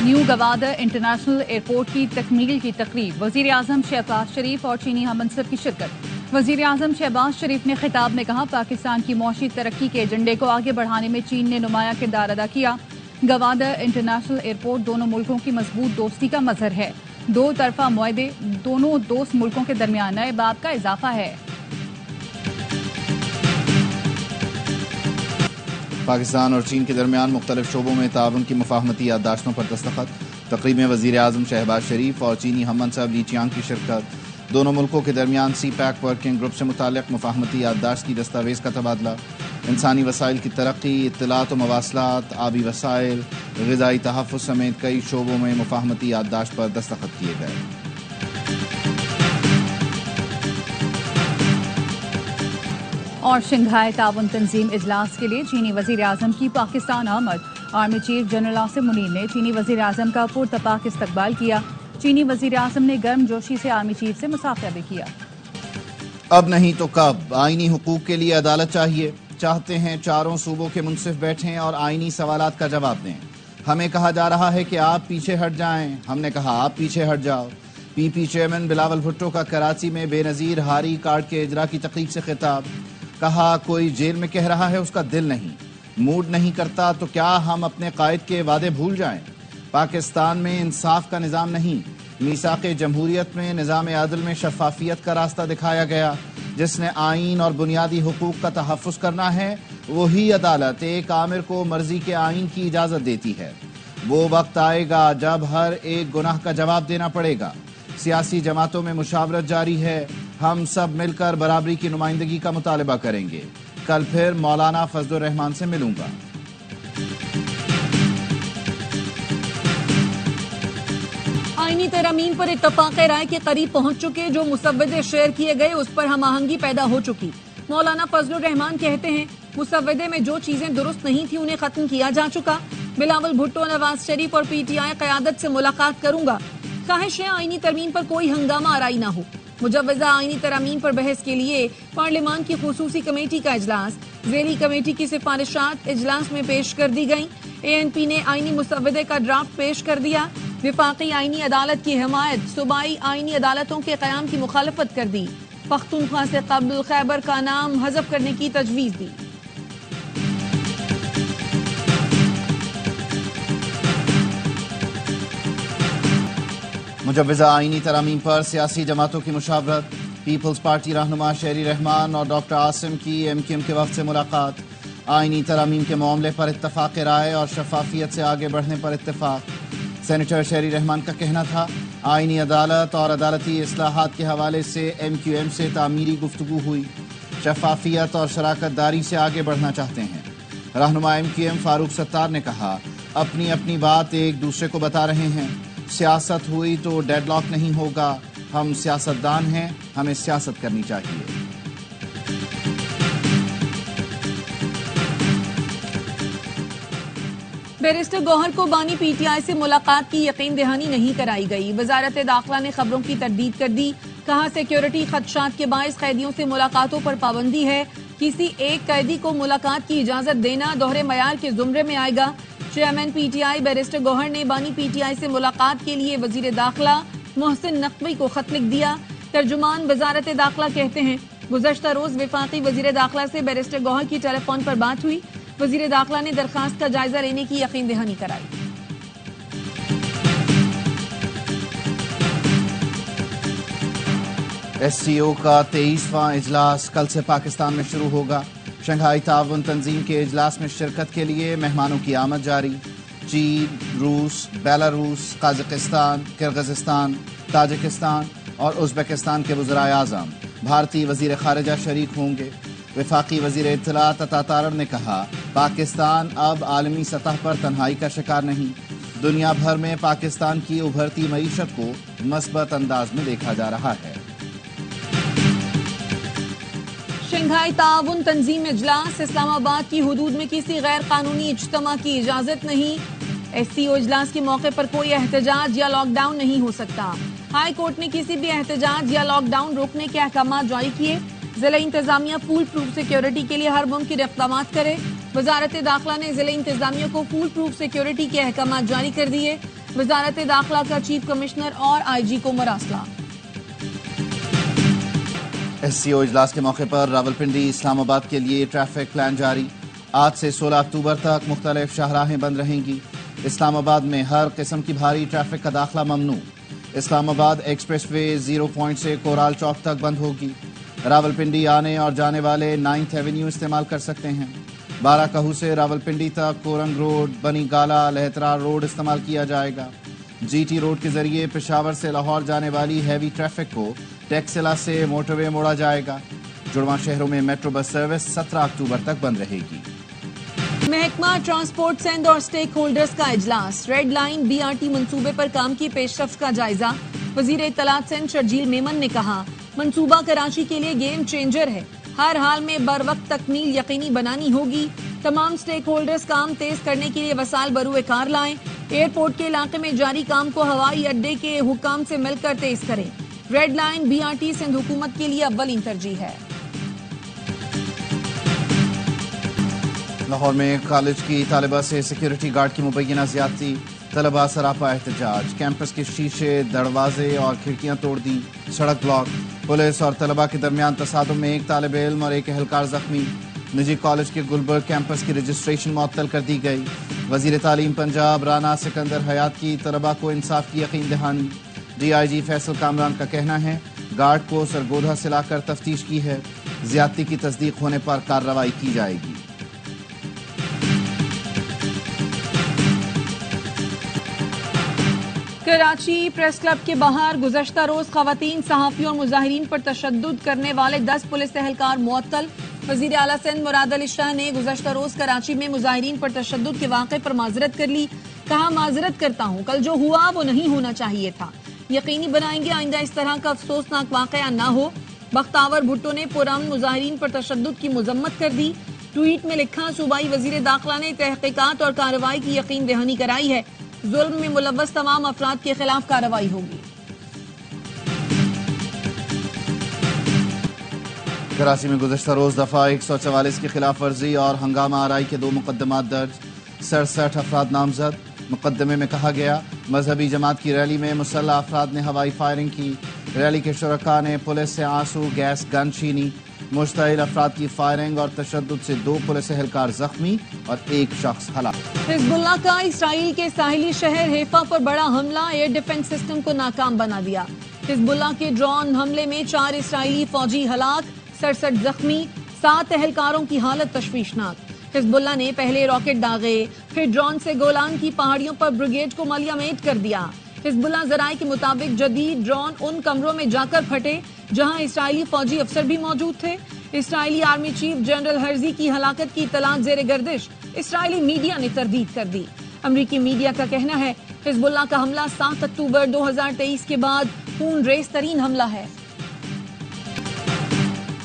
New Gwadar international airport की तकमील की तकरीब, वज़ीर आज़म शहबाज शरीफ और चीनी हममंसब की शिरकत। वज़ीर आज़म शहबाज शरीफ ने खिताब में कहा, पाकिस्तान की मौशी तरक्की के एजेंडे को आगे बढ़ाने में चीन ने नुमाया किरदार अदा किया। गवादर इंटरनेशनल एयरपोर्ट दोनों मुल्कों की मजबूत दोस्ती का मजहर है। दो तरफा मुआहदे दोनों दोस्त मुल्कों के दरमियान नए बाब का इजाफा है। पाकिस्तान और चीन के दरमियान मुख्तलिफ शोबों में ताउन की मुफाहमती याददाश्तों पर दस्तखत। तकरीब में वज़ीर आज़म शहबाज शरीफ और चीनी हममंसब ली चियांग की शिरकत। दोनों मुल्कों के दरमियान सी पैक वर्किंग ग्रुप से मुताल्लिक़ मुफाहमती याददाश्त की दस्तावेज़ का तबादला। इंसानी वसाइल की तरक्की, इत्तलात व मवासलात, आबी वसाइल, ग़िज़ाई तहफ़्फ़ुज़ समेत कई शोबों में मुफाहमती याददाश्त पर दस्तखत किए गए। और शंघाई ताउन तंजीम इजलास के लिए चीनी वज़ीर आज़म की पाकिस्तान आमद। Army chief general Asim Munir ने चीनी वज़ीर आज़म का पुरतपाक इस्तकबाल किया। चीनी वज़ीर आज़म ने गर्म जोशी से आर्मी चीफ से मुसाफिरा भी किया। अब नहीं तो कब आईनी हुकूक के लिए अदालत चाहिए। चाहते हैं चारों सूबों के मुंसिफ बैठें और आईनी सवालात का जवाब दें। हमें कहा जा रहा है कि आप पीछे हट जाएं, हमने कहा आप पीछे हट जाओ। पीपी चेयरमैन बिलावल भुट्टो का कराची में बेनज़ीर हारी कार्ड के इजरा की तकरीब से खिताब। कहा, कोई जेल में कह रहा है उसका दिल नहीं, मूड नहीं करता तो क्या हम अपने कायद के वादे भूल जाएं। पाकिस्तान में इंसाफ का निज़ाम नहीं, मीसाक़े जमहूरियत में निज़ाम आदल में शफाफियत का रास्ता दिखाया गया। जिसने आइन और बुनियादी हुकूक का तहफ़्फ़ुज़ करना है वही अदालत एक आमिर को मर्जी के आइन की इजाज़त देती है। वो वक्त आएगा जब हर एक गुनाह का जवाब देना पड़ेगा। सियासी जमातों में मुशावरत जारी है, हम सब मिलकर बराबरी की नुमाइंदगी का मुतालबा करेंगे। कल फिर मौलाना फजलुर रहमान से मिलूंगा। आईनी तरमीम पर इत्तफाक राय के करीब पहुंच चुके, जो मुसव्वदे शेयर किए गए उस पर हम आहंगी पैदा हो चुकी। मौलाना फजलुर रहमान कहते हैं, मुसव्वदे में जो चीजें दुरुस्त नहीं थी उन्हें खत्म किया जा चुका। बिलावल भुट्टो, नवाज शरीफ और पीटीआई क़यादत से मुलाकात करूंगा। ख्वाहिश है आईनी तरमीम पर कोई हंगामा आराई ना हो। मुजव्वज़ा आईनी तरमीम पर बहस के लिए पार्लियामान की खुसूसी कमेटी का इजलास। ज़ेली कमेटी की सिफारिशात इजलास में पेश कर दी गईं। ANP ने आईनी मुसव्वदे का ड्राफ्ट पेश कर दिया। विफाकी आईनी अदालत की हिमायत, सूबाई आईनी अदालतों के क़याम की मुखालफत कर दी। पख्तूनख्वा से कब्ल खैबर का नाम हज़फ करने की तजवीज़ दी। मुजव्वज़ा आईनी तरामीम पर सियासी जमातों की मुशावरत। पीपल्स पार्टी रहनुमा शहरी रहमान और डॉक्टर आसिम की MQM के वक्त से मुलाकात। आईनी तरामीम के मामले पर इत्तफाक राय और शफाफियत से आगे बढ़ने पर इत्तफाक। सेनेटर शहरी रहमान का कहना था, आईनी अदालत और अदालती इस्लाहात के हवाले से MQM से तामीरी गुफ्तगू हुई। शफाफियत और शराकत दारी से आगे बढ़ना चाहते हैं। रहनुमा MQM फारूक सत्तार ने कहा, अपनी अपनी बात एक दूसरे को बता रहे हैं। सियासत हुई तो डेडलॉक नहीं होगा। हम सियासतदान हैं, हमें सियासत करनी चाहिए। बैरिस्टर गौहर को बानी PTI से मुलाकात की यकीन दहानी नहीं कराई गई। वजारत दाखिला ने खबरों की तरदीद कर दी। कहा, सिक्योरिटी खदशात के बायस कैदियों से मुलाकातों पर पाबंदी है। किसी एक कैदी को मुलाकात की इजाजत देना दोहरे मयार के जुमरे में आएगा। चेयरमैन PTI बैरिस्टर गौहर ने बानी PTI से मुलाकात के लिए वजीर दाखिला मोहसिन नकवी को खत लिख दिया। तर्जुमान वजारत दाखिला कहते हैं, गुज़श्ता रोज वफाकी वजीर दाखिला से बैरिस्टर गौहर की टेलीफोन पर बात हुई। वजीर दाखिला ने दरखास्त का जायजा लेने की यकीन दहानी कराई। SCO का 23वां इजलास कल से पाकिस्तान में शुरू होगा। शंघाई ताउन तंजीम के इजलास में शिरकत के लिए मेहमानों की आमद जारी। चीन, रूस, बेलारूस, काज़ाकिस्तान, किर्गिज़स्तान, ताजिकिस्तान और उज़्बेकिस्तान के वज़राए आज़म, भारतीय वज़ीर ख़ारिजा शरीक होंगे। वफाकी वज़ीर इत्तलात अता तारड़ ने कहा, पाकिस्तान अब आलमी सतह पर तन्हाई का शिकार नहीं। दुनिया भर में पाकिस्तान की उभरती मईशत को मस्बत अंदाज में देखा जा रहा है। शंघाई ताउन तंजीम इजलास। इस्लामाबाद की हुदूद में किसी गैर कानूनी इज्तिमा की इजाजत नहीं। SCO इजलास के मौके पर कोई एहतजाज या लॉकडाउन नहीं हो सकता। हाई कोर्ट ने किसी भी एहतजाज या लॉकडाउन रोकने के अहकाम जारी किए। जिला इंतजामिया फूल प्रूफ सिक्योरिटी के लिए हर मुमकिन इक़दामात करे। वजारत दाखिला ने जिला इंतजामिया को फूल प्रूफ सिक्योरिटी के अहकाम जारी कर दिए। वजारत दाखिला का चीफ कमिश्नर और IG को मरासला। SCO इजलास के मौके पर रावलपिंडी इस्लामाबाद के लिए ट्रैफिक प्लान जारी। आज से 16 अक्टूबर तक मुख्तलिफ शाहराहें बंद रहेंगी। इस्लामाबाद में हर किस्म की भारी ट्रैफिक का दाखिला ममनू। इस्लामाबाद एक्सप्रेस वे 0 पॉइंट से कोराल चौक तक बंद होगी। रावलपिंडी आने और जाने वाले 9th एवेन्यू इस्तेमाल कर सकते हैं। बाराकहू से रावलपिंडी तक कोरंग रोड, बनी गाला, लहतरा रोड इस्तेमाल किया जाएगा। GT रोड के जरिए पेशावर से लाहौर जाने वाली हैवी ट्रैफिक को टेक्सिला से मोटरवे मोड़ा जाएगा। जुड़वा शहरों में मेट्रो बस सर्विस 17 अक्टूबर तक बंद रहेगी। महकमा ट्रांसपोर्ट सिंध और स्टेक होल्डर्स का इजलास। रेड लाइन BRT मंसूबे पर काम की पेशरफ्त का जायजा। वजीर इत्तलात सिंध शर्जील मेमन ने कहा, मंसूबा कराची के लिए गेम चेंजर है। हर हाल में बर वक्त तकमील यकीनी बनानी होगी। तमाम स्टेक होल्डर्स काम तेज करने के लिए वसाइल बरूए कार लाएं। एयरपोर्ट के इलाके में जारी काम को हवाई अड्डे के हुकाम से मिलकर तेज करें। रेड लाइन BRT सिंध हुकूमत के लिए अव्वलीन तरजीह है। लाहौर में कॉलेज की तालिबा से सिक्योरिटी गार्ड की मुबैना ज्यादती। तलबा सरापा एहतजाज। कैंपस के शीशे, दरवाजे और खिड़कियां तोड़ दी। सड़क ब्लॉक। पुलिस और तलबा के दरमियान तसादुम में एक तालिब इल्म और एक एहलकार जख्मी। निजी कॉलेज के गुलबर्ग कैंपस की रजिस्ट्रेशन मुअत्तल कर दी गई। वजीर तालीम पंजाब राना सिकंदर हयात की तलबा को इंसाफ की यकीन दहानी। DIG फैसल कामरान का कहना है, गार्ड को सरगोधा से लाकर तफ्तीश की है। ज्यादती की तस्दीक होने पर कार्रवाई की जाएगी। कराची प्रेस क्लब के बाहर गुज़श्ता रोज खवातीन, सहाफियों और मुजाहिरीन पर तशद्दुद करने वाले 10 पुलिस एहलकार मुअत्तल। वज़ीर आला सिंध मुराद अली शाह ने गुज़श्ता रोज कराची में मुजाहिरीन पर तशद्दुद के वाक़े पर माजरत कर ली। कहा, माजरत करता हूँ, कल जो हुआ वो नहीं होना चाहिए था। यकीनी बनाएंगे आइंदा इस तरह का अफसोसनाक वाक़या न हो। बख्तावर भुट्टो ने पुरअमन मुजाहिरीन पर तशद्दुद की मजम्मत कर दी। ट्वीट में लिखा, सूबाई वज़ीर दाखिला ने तहक़ीक़ात और कार्रवाई की यकीन दहानी कराई है। जुल्म में मुलव्वस तमाम अफराद के खिलाफ कार्रवाई होगी। कराची में गुज़श्ता रोज दफा 144 की खिलाफ वर्जी और हंगामा आराई के 2 मुकदमात दर्ज। 67 अफराद नामजद। मुकदमे में कहा गया, मजहबी जमात की रैली में मुसल्लह अफराद ने हवाई फायरिंग की। रैली के शुरका ने पुलिस से आंसू गैस गन छीनी। मुश्तइल अफराद की फायरिंग और तशद्दुद से 2 पुलिस एहलकार जख्मी और 1 शख्स हलाक। हिजबुल्लाह का इसराइल के साहिली शहर हैफा पर बड़ा हमला। एयर डिफेंस सिस्टम को नाकाम बना दिया। हिजबुल्लाह के ड्रोन हमले में 4 इसराइली फौजी हलाक, 67 जख्मी, 7 एहलकारों की हालत तशवीशनाक। हिजबुल्लाह ने पहले रॉकेट दागे, फिर ड्रोन से गोलान की पहाड़ियों पर ब्रिगेड को मलियामेट कर दिया। हिजबुल्लाह ज़राए के मुताबिक जदीद ड्रोन उन कमरों में जाकर फटे जहां इसराइली फौजी अफसर भी मौजूद थे। Israeli army chief general Herzi की हलाकत की इत्तलात ज़ेर गर्दिश इसराइली मीडिया ने तरदीद कर दी। अमरीकी मीडिया का कहना है, हिजबुल्लाह का हमला 7 अक्टूबर 2023 के बाद खून रेज तरीन हमला है।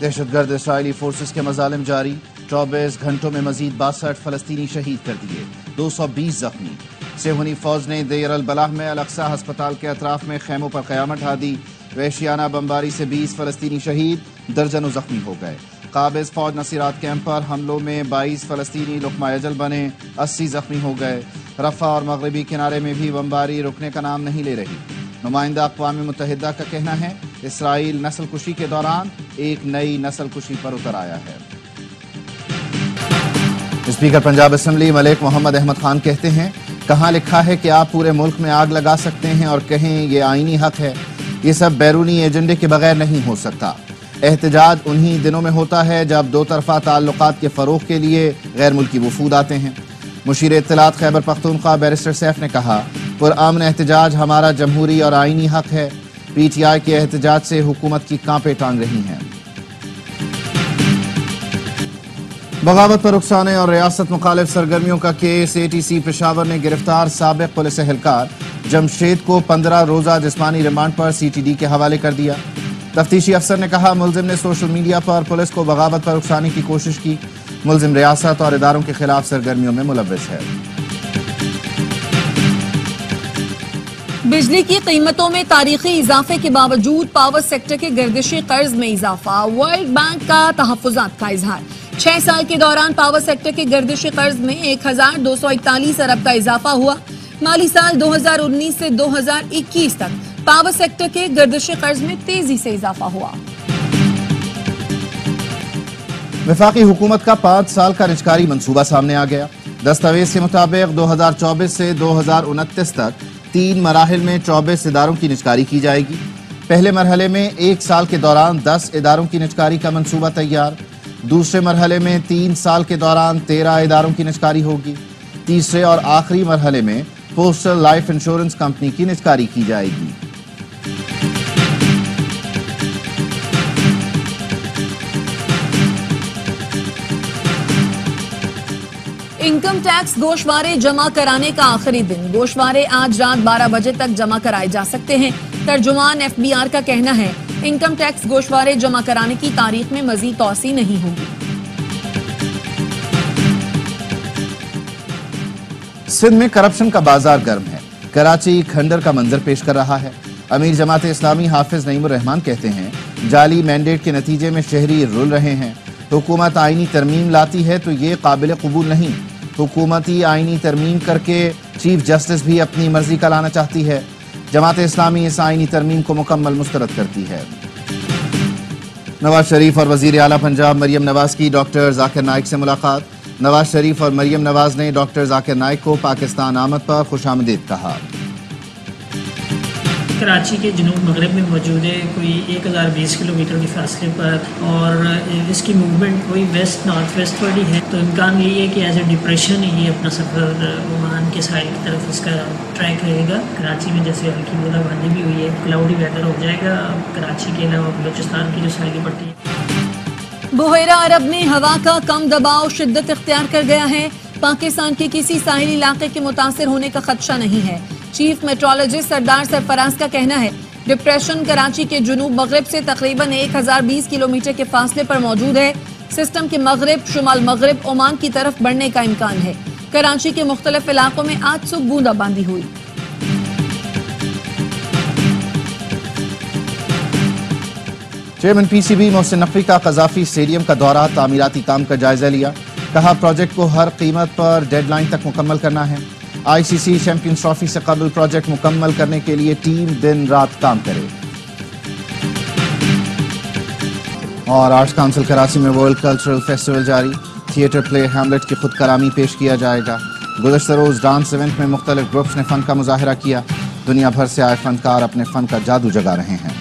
दहशतगर्द इसराइली फोर्सेस के मजालिम जारी। 24 घंटों में मजीद 62 फलस्तीनी शहीद कर दिए, 220 जख्मी। सेहूनी फौज ने देर अल बलाह में अल अक्सा अस्पताल के अतराफ में खैमों पर कयामत ढा दी। वहशियाना बमबारी से 20 फलस्तीनी शहीद, दर्जनों जख्मी हो गए। काबिज फौज नसीरात कैंप पर हमलों में 22 फलस्तीनी लुक़मा अजल बने, 80 जख्मी हो गए। रफा और मगरबी किनारे में भी बमबारी रुकने का नाम नहीं ले रही। नुमाइंदा अक़वाम मुत्तहिदा का कहना है, इसराइल नस्ल कुशी के दौरान एक नई नस्ल कुशी पर उतर आया है। स्पीकर पंजाब असेंबली मलिक मोहम्मद अहमद खान कहते हैं, कहाँ लिखा है कि आप पूरे मुल्क में आग लगा सकते हैं और कहें ये आईनी हक है। ये सब बैरूनी एजेंडे के बगैर नहीं हो सकता। एहतजाज उन्हीं दिनों में होता है जब 2 तरफा ताल्लुकात के फरोग के लिए गैर मुल्की वफूद आते हैं। मुशीर इत्तलात खैबर पख्तूनख्वा बैरिस्टर सैफ ने कहा, पुरअमन एहतजाज हमारा जमहूरी और आईनी हक है। PTI के एहतजाज से हुकूमत की कांपे टांग रही हैं। बगावत पर उकसाने और रियासत मुखालिफ सरगर्मियों का केस। ATC पेशावर ने गिरफ्तार साबिक पुलिस एहलकार जमशेद को 15 रोजा जिस्मानी रिमांड पर CTD के हवाले कर दिया। तफ्तीशी अफसर ने कहा, मुलजिम ने सोशल मीडिया पर पुलिस को बगावत पर उकसाने की कोशिश की। मुलजिम रियासत और इदारों के खिलाफ सरगर्मियों में मुलव्वस है। बिजली की कीमतों में तारीखी इजाफे के बावजूद पावर सेक्टर के गर्दिशी कर्ज में इजाफा। वर्ल्ड बैंक का तहफ्फुज़ात का इजहार। 6 साल के दौरान पावर सेक्टर के गर्दिशी कर्ज में 1241 अरब का इजाफा हुआ। माली साल 2019 से 2021 तक पावर सेक्टर के गर्दिश कर्ज में तेजी से इजाफा हुआ। वफाकी हुकूमत का 5 साल का निजकारी मंसूबा सामने आ गया। दस्तावेज के मुताबिक 2024 से 2029 तक 3 मराहिल में 24 इदारों की निजकारी की जाएगी। पहले मरहले में 1 साल के दौरान 10 इदारों की निजकारी का मंसूबा तैयार। दूसरे मरहले में 3 साल के दौरान 13 इदारों की निजकारी होगी। तीसरे और आखिरी मरहले में पोस्टल लाइफ इंश्योरेंस कंपनी की निजकारी की जाएगी। इनकम टैक्स गोशवारे जमा कराने का आखिरी दिन। गोशवारे आज रात 12 बजे तक जमा कराए जा सकते हैं। तर्जुमान FBR का कहना है इनकम टैक्स गोशवारे जमा कराने की तारीख में मजीद तौसी नहीं होगी। सिंध में करप्शन का बाजार गर्म है। कराची खंडर का मंजर पेश कर रहा है। अमीर जमात इस्लामी हाफिज नईमुर रहमान कहते हैं जाली मैंडेट के नतीजे में शहरी रुल रहे हैं। हुकूमत आईनी तरमीम लाती है तो ये काबिल कबूल नहीं। हुकूमती आईनी तरमीम करके चीफ जस्टिस भी अपनी मर्जी का लाना चाहती है। जमात इस्लामी इस आईनी तरमीम को मुकम्मल मुस्तरद करती है। नवाज शरीफ और वजीर आला पंजाब मरियम नवाज की डॉक्टर जाकिर नाइक से मुलाकात। नवाज शरीफ और मरियम नवाज ने डॉक्टर जाकिर नाइक को पाकिस्तान आमद पर खुशामदीद कहा। कराची के जनूब मगरब में मौजूद है, कोई 1020 किलोमीटर के फासले पर, और इसकी मूवमेंट कोई वेस्ट नॉर्थ वेस्ट वाली है, तो इम्कान यही है कि एज ए डिप्रेशन ये अपना सफ़र ओमान के साइड की तरफ इसका ट्रैक रहेगा। कराची में जैसे हल्की बूंदाबांदी भी हुई है, क्लाउडी वेदर हो जाएगा। कराची के अलावा बलूचिस्तान की जो साइली पट्टी है। बुहेरा अरब में हवा का कम दबाव शिद्दत इख्तियार कर गया है। पाकिस्तान के किसी साहिली इलाके के मुतासिर होने का खदशा नहीं है। चीफ मेट्रोलॉजिस्ट सरदार सरफराज का कहना है डिप्रेशन कराची के जुनूब मगरब से तकरीबन 1020 किलोमीटर के फासले पर मौजूद है। सिस्टम के मगरब शुमाल मगरब ओमान की तरफ बढ़ने का इम्कान है। कराची के मुख्तलिफ इलाकों में आज सुबह बूंदाबांदी हुई। चेयरमैन PCB मोहसिन नकवी का कजाफी स्टेडियम का दौरा तामीराती काम का जायजा लिया। कहा प्रोजेक्ट को हर कीमत पर डेडलाइन तक मुकम्मल करना है। ICC चैंपियंस ट्रॉफी से कबल प्रोजेक्ट मुकम्मल करने के लिए टीम दिन रात काम करे। और आर्ट्स काउंसिल कराची में वर्ल्ड कल्चरल फेस्टिवल जारी। थिएटर प्ले हैमलेट की खुद कलामी पेश किया जाएगा। गुज़श्ता रोज डांस इवेंट में मुख्तलिफ ग्रुप्स ने फन का मुजाहरा किया। दुनिया भर से आए फनकार अपने फन का जादू जगा रहे हैं।